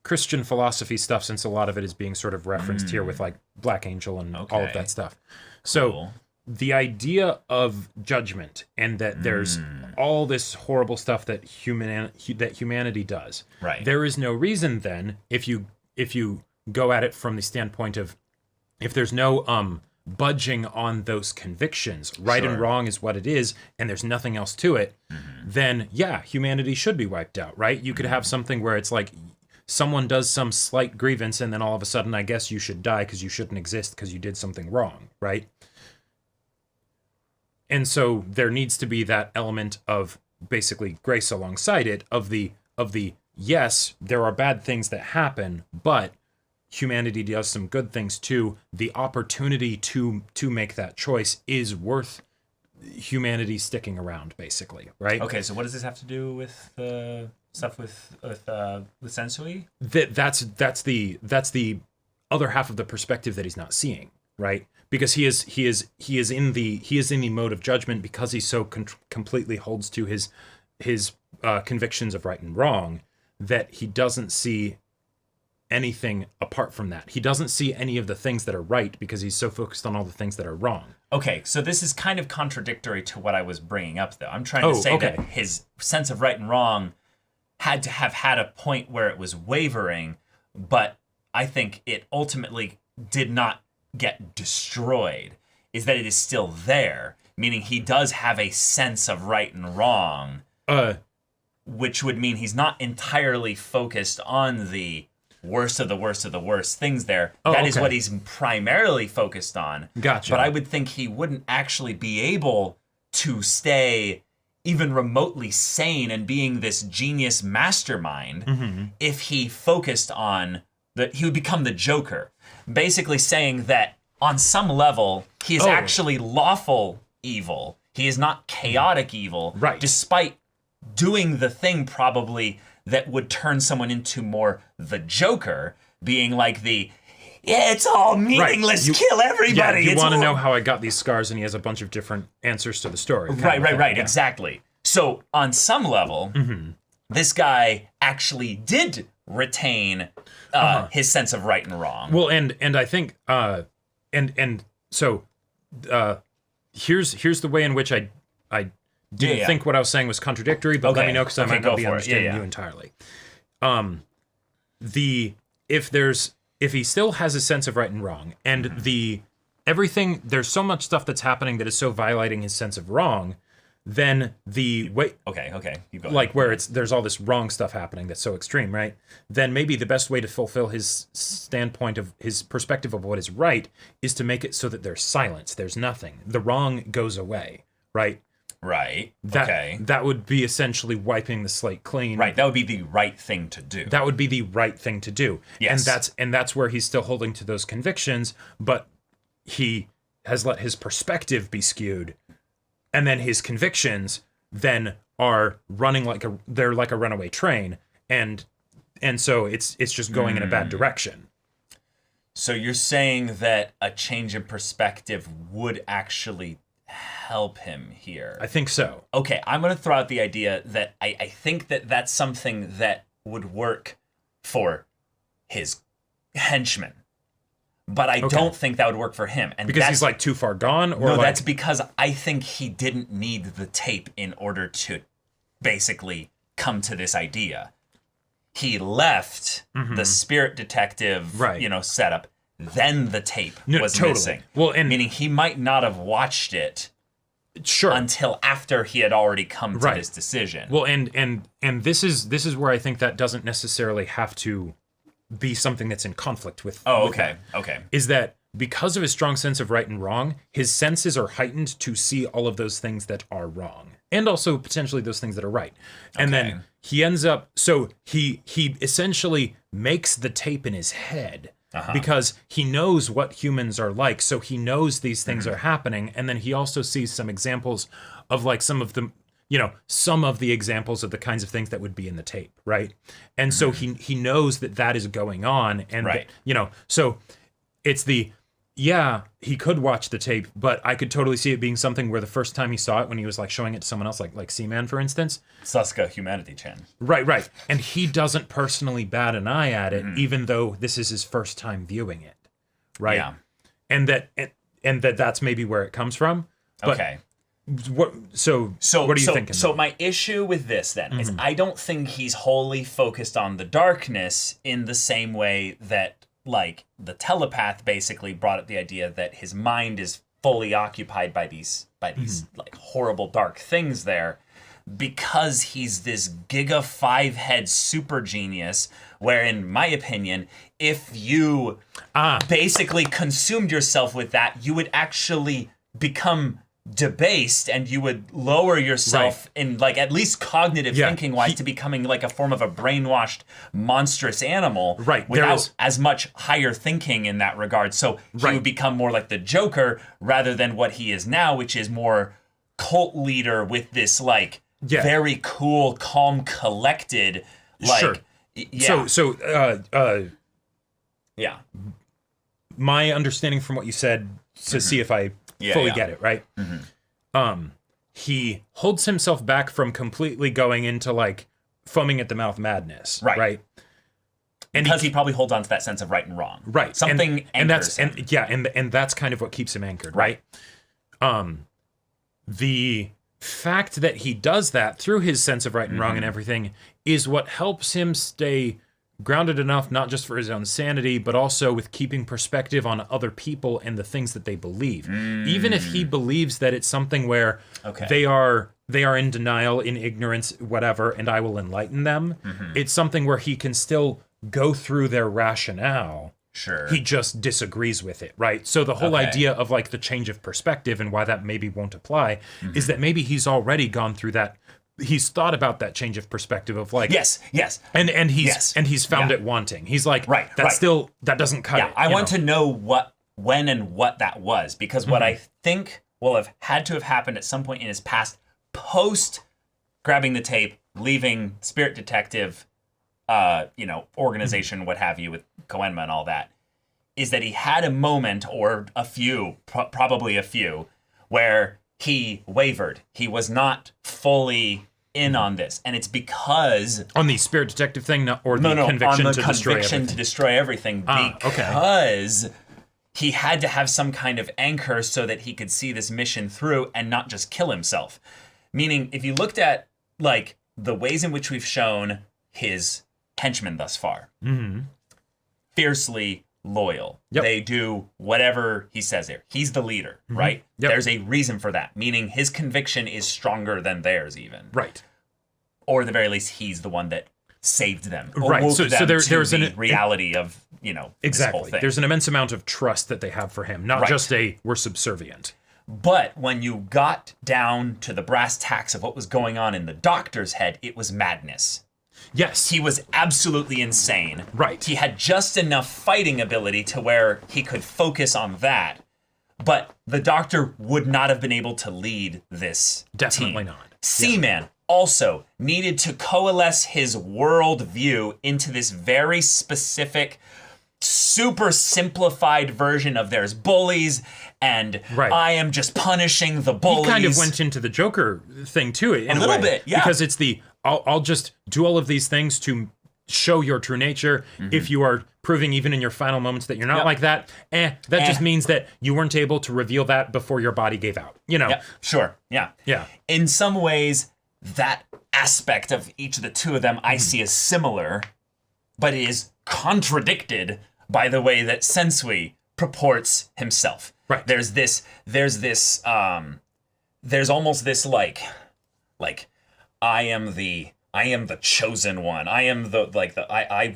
S2: Christian philosophy stuff, since a lot of it is being sort of referenced here with like Black Angel and all of that stuff. So the idea of judgment and that there's all this horrible stuff that humanity does.
S1: Right.
S2: There is no reason then, if you go at it from the standpoint of, if there's no budging on those convictions, right and wrong is what it is, and there's nothing else to it, then yeah, humanity should be wiped out, right? You could have something where it's like someone does some slight grievance and then all of a sudden I guess you should die because you shouldn't exist because you did something wrong, right? And so there needs to be that element of basically grace alongside it, of the yes, there are bad things that happen, but humanity does some good things too. The opportunity to make that choice is worth humanity sticking around, basically, right?
S1: Okay, so what does this have to do with the stuff with Sensui?
S2: That's the other half of the perspective that he's not seeing, right? Because he is in the mode of judgment because he so completely holds to his convictions of right and wrong that he doesn't see anything apart from that. He doesn't see any of the things that are right because he's so focused on all the things that are wrong.
S1: Okay, so this is kind of contradictory to what I was bringing up, though. I'm trying to say that his sense of right and wrong had to have had a point where it was wavering, but I think it ultimately did not get destroyed, is that it is still there, meaning he does have a sense of right and wrong, which would mean he's not entirely focused on the worst of the worst of the worst things there. That is what he's primarily focused on.
S2: Gotcha.
S1: But I would think he wouldn't actually be able to stay even remotely sane and being this genius mastermind if he focused on he would become the Joker. Basically saying that on some level, he is actually lawful evil. He is not chaotic evil.
S2: Right.
S1: Despite doing the thing probably that would turn someone into more the Joker, being like it's all meaninless, kill everybody.
S2: Yeah, you want to know how I got these scars, and he has a bunch of different answers to the story.
S1: Right, exactly. So on some level, this guy actually did retain his sense of right and wrong.
S2: Well, and I think so here's the way in which I didn't think what I was saying was contradictory, but let me know because I might not be understanding you entirely. If he still has a sense of right and wrong, and there's so much stuff that's happening that is so violating his sense of wrong, then the way
S1: keep going.
S2: Like where there's all this wrong stuff happening that's so extreme, right? Then maybe the best way to fulfill his standpoint of his perspective of what is right is to make it so that there's silence, there's nothing, the wrong goes away, right?
S1: Right.
S2: That would be essentially wiping the slate clean.
S1: Right. That would be the right thing to do.
S2: That would be the right thing to do.
S1: Yes.
S2: And that's where he's still holding to those convictions, but he has let his perspective be skewed, and then his convictions then are running like a runaway train, and so it's just going in a bad direction.
S1: So you're saying that a change in perspective would actually help him here?
S2: I think so.
S1: Okay, I'm going to throw out the idea that I think that that's something that would work for his henchmen. But I don't think that would work for him. And
S2: because he's like too far gone? Or
S1: that's because I think he didn't need the tape in order to basically come to this idea. He left the spirit detective, setup. Then the tape was missing.
S2: Well,
S1: meaning he might not have watched it until after he had already come to this decision.
S2: Well, and this is where I think that doesn't necessarily have to be something that's in conflict with.
S1: Okay.
S2: Is that because of his strong sense of right and wrong, his senses are heightened to see all of those things that are wrong, and also potentially those things that are right. And then he ends up, so he essentially makes the tape in his head. Because he knows what humans are like, so he knows these things are happening, and then he also sees some examples of like some of the examples of the kinds of things that would be in the tape, right? And so he knows that is going on, and so it's he could watch the tape, but I could totally see it being something where the first time he saw it, when he was like showing it to someone else, like Seaman, for instance.
S1: Suska Humanity-chan.
S2: Right. And he doesn't personally bat an eye at it, even though this is his first time viewing it, right?
S1: Yeah.
S2: And that that's maybe where it comes from. But
S1: okay.
S2: What what are you thinking?
S1: So my issue with this then is I don't think he's wholly focused on the darkness in the same way that like the telepath basically brought up the idea that his mind is fully occupied by these like horrible dark things there, because he's this Giga 5-head super genius where, in my opinion, if you basically consumed yourself with that, you would actually become debased and you would lower yourself in like at least cognitive thinking wise to becoming like a form of a brainwashed monstrous animal without as much higher thinking in that regard. So he would become more like the Joker rather than what he is now, which is more cult leader with this like very cool, calm, collected like
S2: my understanding from what you said to see if I fully get it, right? He holds himself back from completely going into like foaming at the mouth madness, right?
S1: And because he probably holds on to that sense of right and wrong,
S2: right?
S1: Something
S2: and that's and that's kind of what keeps him anchored, right? The fact that he does that through his sense of right and wrong and everything is what helps him stay grounded enough, not just for his own sanity, but also with keeping perspective on other people and the things that they believe. Even if he believes that it's something where they are in denial, in ignorance, whatever, and I will enlighten them, it's something where he can still go through their rationale.
S1: Sure.
S2: He just disagrees with it, right? So the whole idea of like the change of perspective and why that maybe won't apply is that maybe he's already gone through that. He's thought about that change of perspective of like and he's found it wanting. He's like that doesn't cut it.
S1: I want to know when and what that was, because what I think will have had to have happened at some point in his past, post grabbing the tape, leaving Spirit Detective organization, what have you, with Koenma and all that, is that he had a moment or a few, probably a few, where he wavered. He was not fully in on this, and it's because
S2: on the Spirit Detective thing, conviction
S1: on the
S2: to
S1: conviction to destroy everything, because he had to have some kind of anchor so that he could see this mission through and not just kill himself. Meaning, if you looked at like the ways in which we've shown his henchmen thus far, fiercely loyal. They do whatever he says there. He's the leader, right? There's a reason for that, meaning his conviction is stronger than theirs even.
S2: Right.
S1: Or at the very least, he's the one that saved them.
S2: Right. So there's
S1: the reality of, this whole thing.
S2: There's an immense amount of trust that they have for him, not just we're subservient.
S1: But when you got down to the brass tacks of what was going on in the doctor's head, it was madness.
S2: Yes.
S1: He was absolutely insane.
S2: Right.
S1: He had just enough fighting ability to where he could focus on that. But the Doctor would not have been able to lead this
S2: Definitely
S1: team.
S2: not.
S1: Seaman also needed to coalesce his world view into this very specific, super simplified version of there's bullies and I am just punishing the bullies.
S2: He kind of went into the Joker thing too, in
S1: a little bit,
S2: because it's I'll just do all of these things to show your true nature. If you are proving even in your final moments that you're not like that, just means that you weren't able to reveal that before your body gave out.
S1: Sure. Yeah. In some ways, that aspect of each of the two of them I see as similar, but is contradicted by the way that Sensui purports himself.
S2: Right.
S1: There's almost this like I am the chosen one. I am I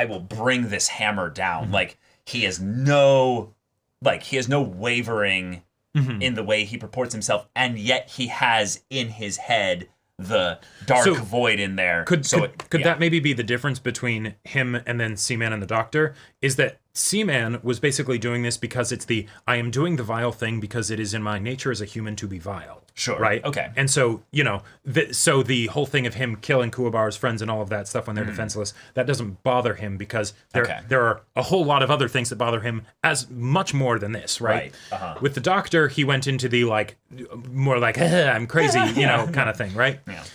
S1: will bring this hammer down. Like he has no wavering in the way he purports himself, and yet he has in his head the dark void in there.
S2: Could that maybe be the difference between him and then Seaman and the Doctor? Is that Seaman was basically doing this because it's I am doing the vile thing because it is in my nature as a human to be vile.
S1: Sure.
S2: Right?
S1: Okay.
S2: And so, so the whole thing of him killing Kuwabara's friends and all of that stuff when they're defenseless, that doesn't bother him because there are a whole lot of other things that bother him as much more than this, right? With the Doctor, he went into the more I'm crazy, kind of thing, right?
S1: Yeah.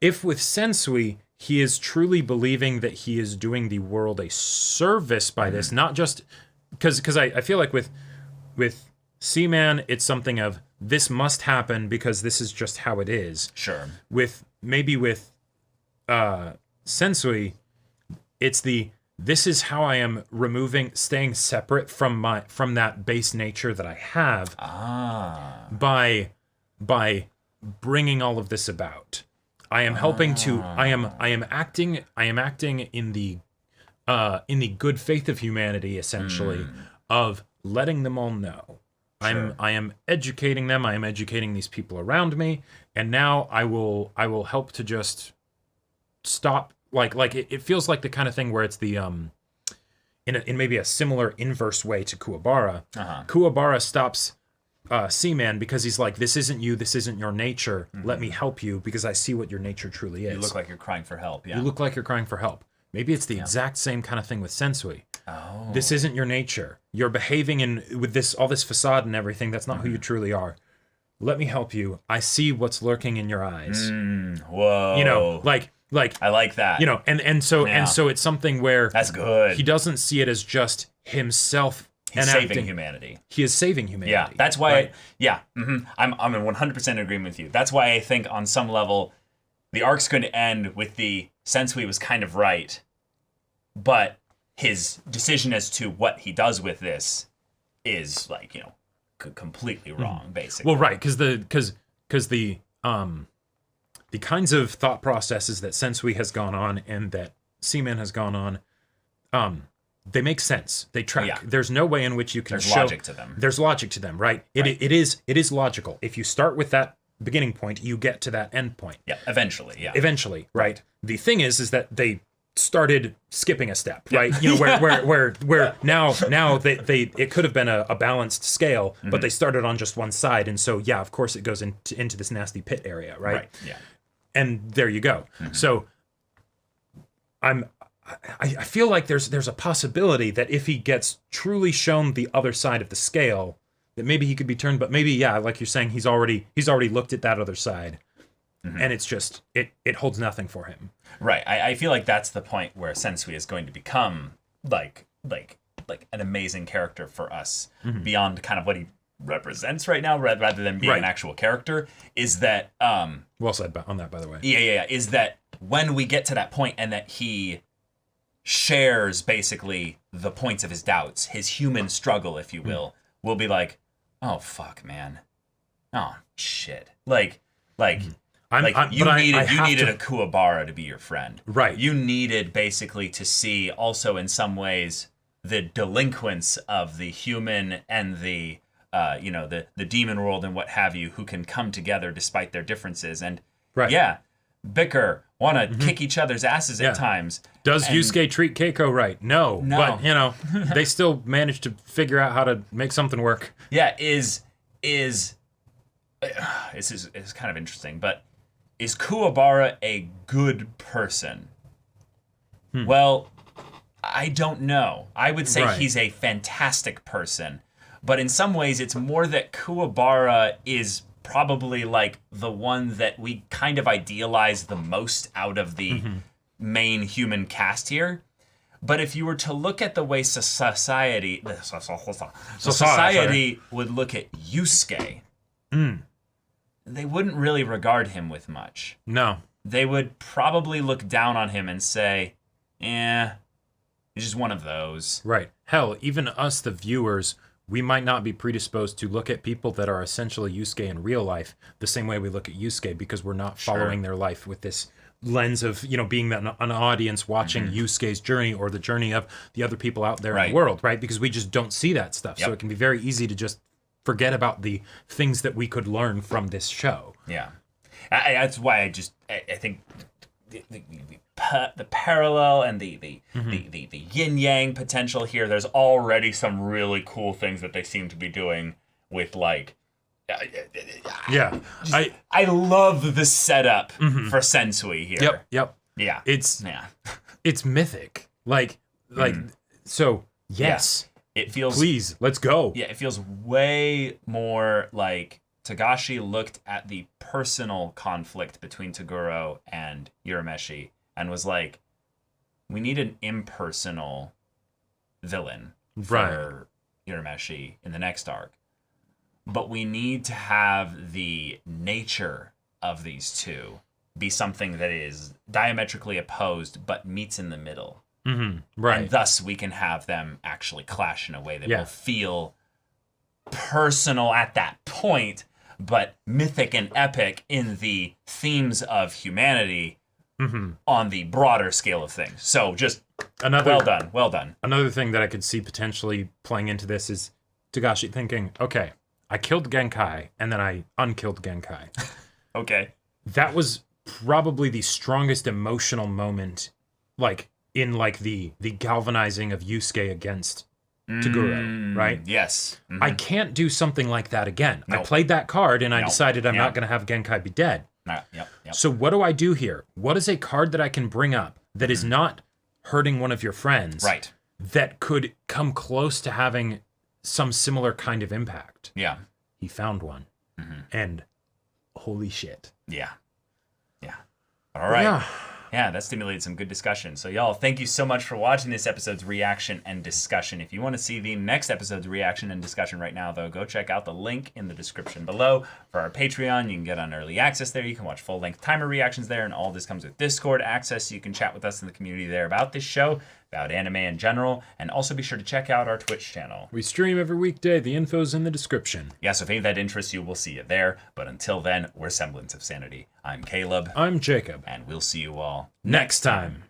S2: If with Sensui, he is truly believing that he is doing the world a service by this, not just because I feel like with Seaman, it's something of this must happen because this is just how it is.
S1: Sure.
S2: With Sensui, it's this is how I am staying separate from that base nature that I have by bringing all of this about. I am helping to. I am acting in the good faith of humanity, essentially, of letting them all know. Sure. I am educating them. I am educating these people around me, and now I will help to just stop. Like it feels like the kind of thing where it's the in maybe a similar inverse way to Kuwabara. Kuwabara stops Seaman because he's like, this isn't you, this isn't your nature. Let me help you because I see what your nature truly is.
S1: You look like you're crying for help. Yeah.
S2: You look like you're crying for help. Maybe it's the exact same kind of thing with Sensui.
S1: Oh.
S2: This isn't your nature. You're behaving with all this facade and everything. That's not who you truly are. Let me help you. I see what's lurking in your eyes.
S1: Whoa.
S2: You know, like
S1: I like that.
S2: You know, and so it's something where
S1: that's good.
S2: He doesn't see it as just himself.
S1: He's saving humanity.
S2: He is saving humanity.
S1: Yeah, that's why. Right? I'm in 100% agreement with you. That's why I think on some level, the arc's going to end with the Sensui was kind of right, but his decision as to what he does with this is like, you know, completely wrong, basically.
S2: Well, right, because the kinds of thought processes that Sensui has gone on and that Seaman has gone on, they make sense. They track. Yeah. There's no way in which you can
S1: There's logic to them.
S2: There's logic to them, right? It is logical. If you start with that beginning point, you get to that end point.
S1: Yeah, eventually. Yeah.
S2: Eventually, right? The thing is that they started skipping a step, right? You know, where now they it could have been a balanced scale, but they started on just one side, and so of course it goes into this nasty pit area, right?
S1: Right. Yeah.
S2: And there you go. So I feel like there's a possibility that if he gets truly shown the other side of the scale, that maybe he could be turned, but maybe like you're saying, he's already looked at that other side, and it's just it holds nothing for him.
S1: Right. I feel like that's the point where Sensui is going to become like an amazing character for us beyond kind of what he represents right now, rather than being an actual character. Is that
S2: well said on that, by the way.
S1: Yeah. Is that when we get to that point and that he shares basically the points of his doubts, his human struggle, if you will, we'll be like, oh fuck, man, oh shit, like you needed a Kuwabara to be your friend,
S2: right?
S1: You needed basically to see also in some ways the delinquents of the human and the the demon world and what have you, who can come together despite their differences and bicker, want to kick each other's asses at times.
S2: Does Yusuke treat Keiko right? No. But, they still manage to figure out how to make something work.
S1: Yeah, this is kind of interesting, but is Kuwabara a good person? Well, I don't know. I would say he's a fantastic person, but in some ways it's more that Kuwabara is probably like the one that we kind of idealize the most out of the main human cast here. But if you were to look at the way society would look at Yusuke, they wouldn't really regard him with much.
S2: No.
S1: They would probably look down on him and say, he's just one of those.
S2: Right. Hell, even us, the viewers, we might not be predisposed to look at people that are essentially Yusuke in real life the same way we look at Yusuke, because we're not following their life with this lens of, being an audience watching Yusuke's journey or the journey of the other people out there in the world, right? Because we just don't see that stuff. So it can be very easy to just forget about the things that we could learn from this show.
S1: Yeah. That's why I think the parallel and the yin yang potential here. There's already some really cool things that they seem to be doing with I love the setup for Sensui here.
S2: Yep.
S1: Yeah.
S2: It's mythic. So yes.
S1: It feels,
S2: please, let's go.
S1: Yeah, it feels way more like Togashi looked at the personal conflict between Toguro and Urameshi and was like, we need an impersonal villain for Urameshi in the next arc. But we need to have the nature of these two be something that is diametrically opposed but meets in the middle.
S2: Right.
S1: And thus we can have them actually clash in a way that will feel personal at that point, but mythic and epic in the themes of humanity on the broader scale of things. So just well done.
S2: Another thing that I could see potentially playing into this is Togashi thinking, okay, I killed Genkai and then I unkilled Genkai.
S1: Okay.
S2: That was probably the strongest emotional moment, like in like the galvanizing of Yusuke against Toguro, right?
S1: Yes.
S2: I can't do something like that again. I played that card and I decided I'm not going to have Genkai be dead. So what do I do here? What is a card that I can bring up that is not hurting one of your friends?
S1: Right.
S2: That could come close to having some similar kind of impact.
S1: Yeah.
S2: He found one. And holy shit.
S1: Yeah. All right. Yeah, that stimulated some good discussion. So y'all, thank you so much for watching this episode's reaction and discussion. If you want to see the next episode's reaction and discussion right now, though, go check out the link in the description below for our Patreon. You can get on early access there. You can watch full-length timer reactions there, and all this comes with Discord access, so you can chat with us in the community there about this show, about anime in general, and also be sure to check out our Twitch channel.
S2: We stream every weekday. The info's in the description.
S1: Yeah, so if any of that interests you, we'll see you there. But until then, we're Semblance of Sanity. I'm Caleb.
S2: I'm Jacob.
S1: And we'll see you all
S2: next time.